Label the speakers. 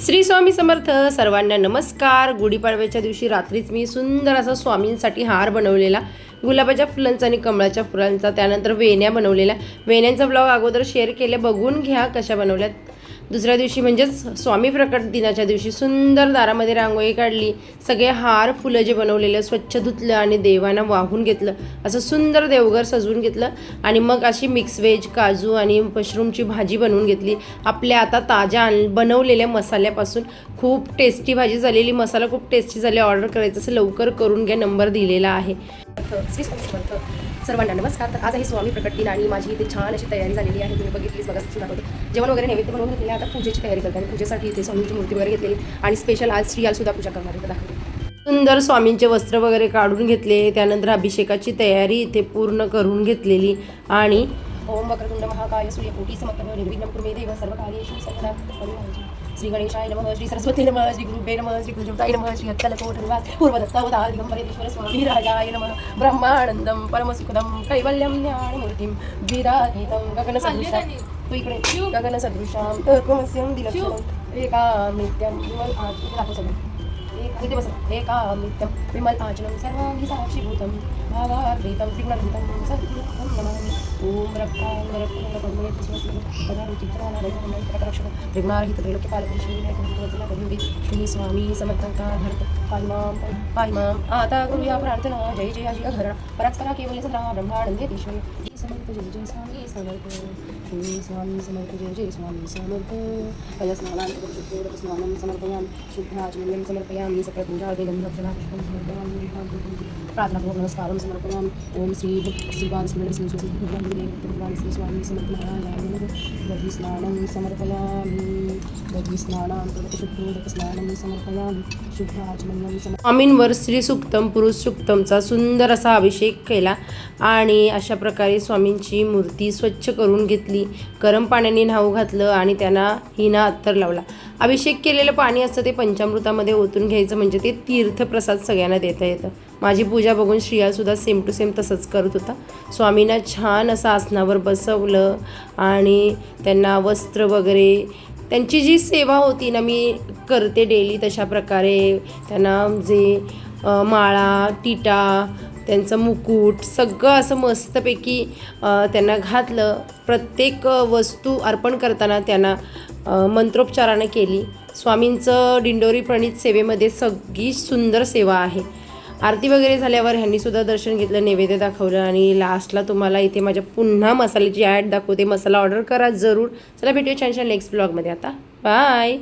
Speaker 1: श्री स्वामी समर्थ. सर्वांना नमस्कार. गुढीपाडव्याच्या दिवशी रात्रीच मी सुंदर असा स्वामींसाठी हार बनवलेला, गुलाबाच्या फुलांचा आणि कमळाच्या फुलांचा. त्यानंतर वेण्या बनवलेल्या. वेण्यांचा ब्लॉग अगोदर शेअर केले, बघून घ्या कशा बनवल्यात. दुसऱ्या दिवशी म्हणजेच स्वामी प्रकट दिनाच्या दिवशी सुंदर दारामध्ये रांगोळी काढली. सगळे हार फुलं जे बनवलेलं स्वच्छ धुतलं आणि देवांना वाहून घेतलं. असं सुंदर देवघर सजवून घेतलं आणि मग अशी मिक्स व्हेज, काजू आणि मशरूमची भाजी बनवून घेतली. आपल्या आता ताज्या बनवलेल्या मसाल्यापासून खूप टेस्टी भाजी झालेली. मसाला खूप टेस्टी झाले. ऑर्डर करायचं असेल लवकर करून घ्या, नंबर दिलेला आहे. श्री स्वामी समर्थ. सर्वांना नमस्कार. तर आज आहे स्वामी प्रकट दिन आणि माझी इथे छान अशी तयारी झालेली आहे. तुम्ही बघितलीच, बघा दाखवतो. जेवण वगैरे नैवेद्य बनवून घेतलेले. आता पूजेची तयारी करते आणि पूजेसाठी इथे स्वामींची मूर्ती वगैरे घेतलेली आणि स्पेशल आज श्रीयाल सुद्धा पूजा करणार आहे. दाखवते. सुंदर स्वामींचे वस्त्र वगैरे काढून घेतले. त्यानंतर अभिषेकाची तयारी इथे पूर्ण करून घेतलेली आणि ओम वक्रतुंड महाकाय सूर्यकोटी समप्रभ निर्विघ्नं कुरु मे देव सर्वकार्येषु सर्वदा. श्री गणेशाय नमः, श्री सरस्वती नमः, श्री गुरुभ्ये नमः, श्री कुलदेवताय नमः, श्री अक्कलकोटनिवास पूर्वदत्तावतार दिगंबरेश्वर स्वामी राजाय नमः. ब्रह्मानंदं परमसुखदं कैवल्यं ज्ञानमूर्तिं विराजितं गगनसदृशां तू इकडे गगनसदृशां तत्त्वमस्यं दिलक्षणं एकामृत्यं विमल आचनं इथे बस एकामृत्यं विमल आचनं सर्वांगी साक्षीभूतं भावार्पितं त्रिगुणरहितं सद्गुरुं नमामि. ओम श्री स्वामी समर्थांका धरत पायमाम आता करूया प्रार्थना. जय जय अजी अघरण परात्परा केवल सदा ब्रह्मानंदेश्वर. समर्थ जय जय स्वामी समर्थ. श्री स्वामी समर्थ. जय जय स्वामी समर्थ. स्नानं समर्पयामि. शुद्धाचमनीयं समर्पयामि. सकलपूजार्थे गन्धपुष्पं समर्पयामि. प्रार्थनापूर्वक नमस्कारं समर्पयामि. ओम श्री श्रीपाद श्री स्वामी समर्पयामि. दधिस्नानं समर्पयामि. दधिस्नानं शुद्धोदकस्नानं समर्पयामि. शुद्धाचमनीयं समर्पयामि. स्वामींवर श्री सूक्तम, पुरुष सूक्तमचा सुंदर असा अभिषेक केला आणि अशा प्रकारे स्वामींची मूर्ती स्वच्छ करून घेतली. गरम पाण्याने न्हाऊ घातलं आणि त्यांना हिना अत्तर लावला. अभिषेक केलेलं पाणी असतं ते पंचामृतामध्ये ओतून घ्यायचं, म्हणजे ते तीर्थप्रसाद सगळ्यांना देता येतं. माझी पूजा बघून श्रियासुद्धा सेम टू सेम तसंच करत होता. स्वामींना छान असं आसनावर बसवलं आणि त्यांना वस्त्र वगैरे, त्यांची जी सेवा होती ना मी करते डेली तशा प्रकारे त्यांना जे माळा, टिटा, त्यांचं मुकुट सगळं असं मस्तपैकी त्यांना घातलं. प्रत्येक वस्तू अर्पण करताना त्यांना मंत्रोपचाराने केली. स्वामींचं दिंडोरी प्रणीत सेवेमध्ये सगळी सुंदर सेवा आहे. आरती वगैरे झाल्यावर ह्यांनीसुद्धा दर्शन घेतलं, नैवेद्य दाखवलं आणि लास्टला तुम्हाला इथे माझ्या पुन्हा मसाल्याची ॲड दाखवते. मसाला ऑर्डर करा जरूर. चला भेटूया छान छान नेक्स्ट ब्लॉगमध्ये. आता बाय.